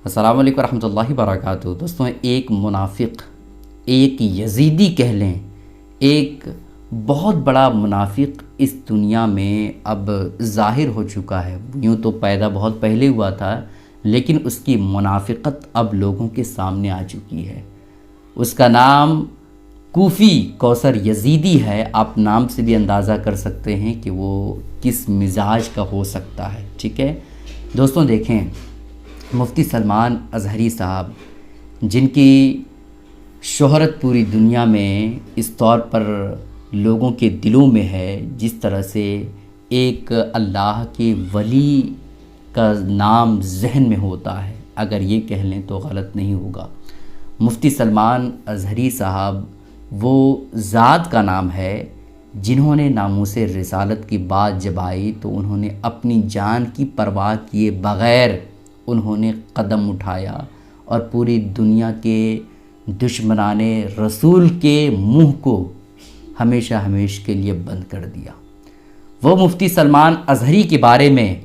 अस्सलाम वालेकुम रहमतुल्लाहि वबरकातुहू। दोस्तों, एक मुनाफिक, एक यजीदी कह लें, एक बहुत बड़ा मुनाफिक इस दुनिया में अब ज़ाहिर हो चुका है। यूँ तो पैदा बहुत पहले हुआ था, लेकिन उसकी मुनाफिकत अब लोगों के सामने आ चुकी है। उसका नाम कूफ़ी कौसर यजीदी है। आप नाम से भी अंदाज़ा कर सकते हैं कि वो किस मिजाज का हो सकता है। ठीक है दोस्तों, देखें, मुफ्ती सलमान अज़हरी साहब, जिनकी शोहरत पूरी दुनिया में इस तौर पर लोगों के दिलों में है, जिस तरह से एक अल्लाह के वली का नाम जहन में होता है, अगर ये कह लें तो गलत नहीं होगा। मुफ्ती सलमान अज़हरी साहब वो ज़ात का नाम है जिन्होंने नामूसे रिसालत की बात जब आई तो उन्होंने अपनी जान की परवाह किए बग़ैर उन्होंने कदम उठाया और पूरी दुनिया के दुश्मनाने रसूल के मुंह को हमेशा हमेशा के लिए बंद कर दिया। वो मुफ्ती सलमान अज़हरी के बारे में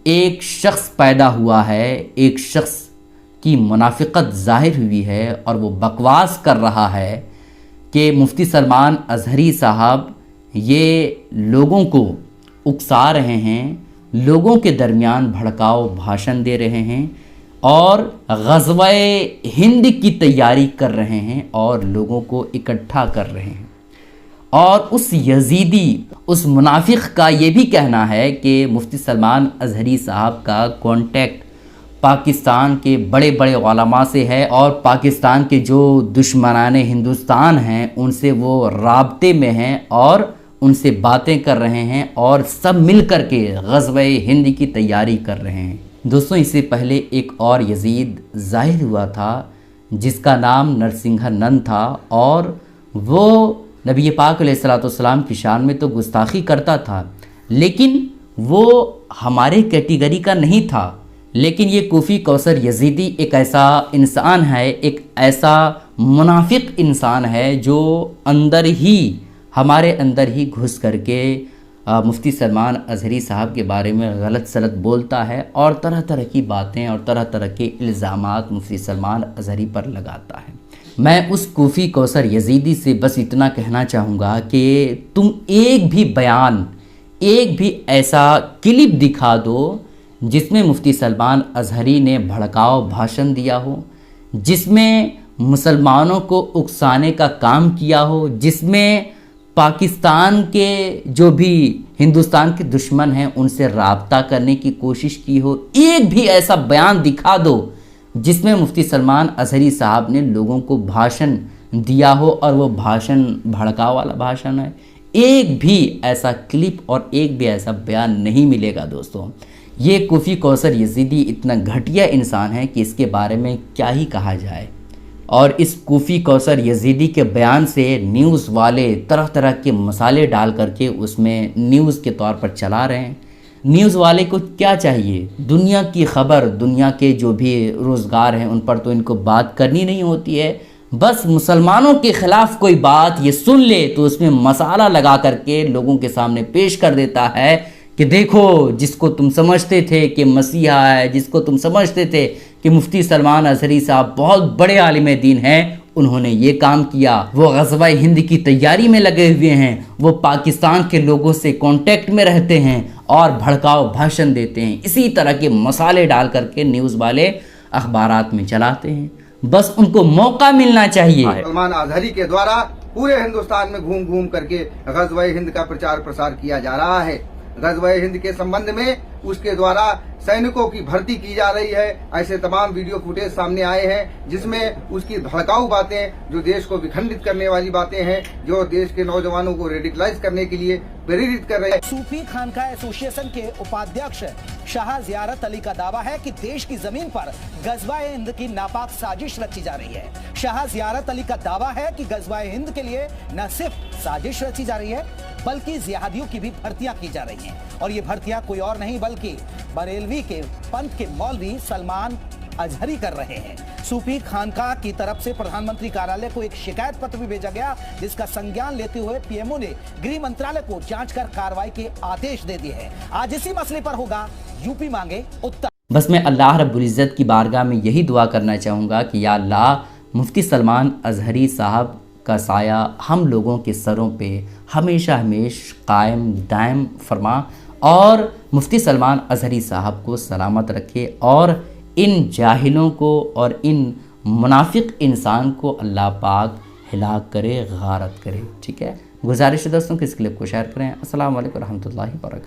एक शख्स पैदा हुआ है, एक शख्स की मुनाफिकत ज़ाहिर हुई है और वो बकवास कर रहा है कि मुफ्ती सलमान अज़हरी साहब ये लोगों को उकसा रहे हैं, लोगों के दरमियान भड़काऊ भाषण दे रहे हैं और ग़ज़वाए हिंद की तैयारी कर रहे हैं और लोगों को इकट्ठा कर रहे हैं। और उस यजीदी, उस मुनाफिक का ये भी कहना है कि मुफ्ती सलमान अज़हरी साहब का कॉन्टेक्ट पाकिस्तान के बड़े बड़े उलमा से है और पाकिस्तान के जो दुश्मनाने हिंदुस्तान हैं उनसे वो राब्ते में हैं और उनसे बातें कर रहे हैं और सब मिल कर के ग़ज़वाए हिंद की तैयारी कर रहे हैं। दोस्तों, इससे पहले एक और यजीद ज़ाहिर हुआ था जिसका नाम नरसिंह नंद था और वो नबी पाक अलैहिस्सलाम की शान में तो गुस्ताखी करता था, लेकिन वो हमारे कैटेगरी का नहीं था। लेकिन ये कूफ़ी कौसर यजीदी एक ऐसा इंसान है, एक ऐसा मुनाफिक इंसान है जो अंदर ही, हमारे अंदर ही घुस करके मुफ्ती सलमान अज़हरी साहब के बारे में गलत सलत बोलता है और तरह तरह की बातें और तरह तरह के इल्ज़ामात मुफ्ती सलमान अज़हरी पर लगाता है। मैं उस कूफ़ी कौसर यजीदी से बस इतना कहना चाहूँगा कि तुम एक भी बयान, एक भी ऐसा क्लिप दिखा दो जिसमें मुफ्ती सलमान अज़हरी ने भड़काऊ भाषण दिया हो, जिसमें मुसलमानों को उकसाने का काम किया हो, जिसमें पाकिस्तान के जो भी हिंदुस्तान के दुश्मन हैं उनसे राब्ता करने की कोशिश की हो। एक भी ऐसा बयान दिखा दो जिसमें मुफ्ती सलमान अज़हरी साहब ने लोगों को भाषण दिया हो और वो भाषण भड़काव वाला भाषण है। एक भी ऐसा क्लिप और एक भी ऐसा बयान नहीं मिलेगा। दोस्तों, ये कूफ़ी कौसर यजीदी इतना घटिया इंसान है कि इसके बारे में क्या ही कहा जाए। और इस कूफ़ी कौसर यजीदी के बयान से न्यूज़ वाले तरह तरह के मसाले डाल करके उसमें न्यूज़ के तौर पर चला रहे हैं। न्यूज़ वाले को क्या चाहिए? दुनिया की ख़बर, दुनिया के जो भी रोज़गार हैं उन पर तो इनको बात करनी नहीं होती है। बस मुसलमानों के ख़िलाफ़ कोई बात ये सुन ले तो उसमें मसाला लगा करके लोगों के सामने पेश कर देता है कि देखो, जिसको तुम समझते थे कि मसीहा है, जिसको तुम समझते थे कि मुफ्ती सलमान अज़हरी साहब बहुत बड़े आलिम दीन हैं, उन्होंने ये काम किया। वो ग़ज़वाए हिंद की तैयारी में लगे हुए हैं, वो पाकिस्तान के लोगों से कांटेक्ट में रहते हैं और भड़काऊ भाषण देते हैं। इसी तरह के मसाले डाल करके न्यूज़ वाले अखबारात में चलाते हैं। बस उनको मौका मिलना चाहिए। सलमान अज़हरी के द्वारा पूरे हिंदुस्तान में घूम घूम करके ग़ज़वाए हिंद का प्रचार प्रसार किया जा रहा है। ग़ज़वाए हिंद के संबंध में उसके द्वारा सैनिकों की भर्ती की जा रही है। ऐसे तमाम वीडियो फुटेज सामने आए हैं जिसमें उसकी भड़काऊ बातें, जो देश को विखंडित करने वाली बातें हैं, जो देश के नौजवानों को रेडिकलाइज करने के लिए प्रेरित कर रहे हैं। सूफी खानका एसोसिएशन के उपाध्यक्ष शाह ज़ियारत अली का दावा है कि देश की जमीन पर ग़ज़वाए हिंद की नापाक साजिश रची जा रही है। शाह ज़ियारत अली का दावा है कि ग़ज़वाए हिंद के लिए न सिर्फ साजिश रची जा रही है बल्कि जिहादियों की भी भर्तियां की जा रही हैं और ये भर्तियां कोई और नहीं बल्कि बरेलवी के पंथ के मौलवी सलमान अज़हरी कर रहे हैं। सूफी खानका की तरफ से प्रधानमंत्री कार्यालय को एक शिकायत पत्र भी भेजा गया जिसका संज्ञान लेते हुए पीएमओ ने गृह मंत्रालय को जांच कर कार्रवाई के आदेश दे दिए हैं। आज इसी मसले पर होगा यूपी मांगे उत्तर। बस मैं अल्लाह रब्बुल इज़्ज़त की बारगाह में यही दुआ करना चाहूँगा कि या अल्लाह मुफ्ती सलमान अज़हरी साहब का साया हम लोगों के सरों पे हमेशा कायम दायम फरमा और मुफ्ती सलमान अज़हरी साहब को सलामत रखे और इन जाहिलों को और इन मुनाफिक इंसान को अल्लाह पाक हिलाक करे, गारत करे। ठीक है, गुजारिश है दोस्तों कि इस क्लिप को शेयर करें। अस्सलाम वालेकुम रहमतुल्लाहि व बरकातहू।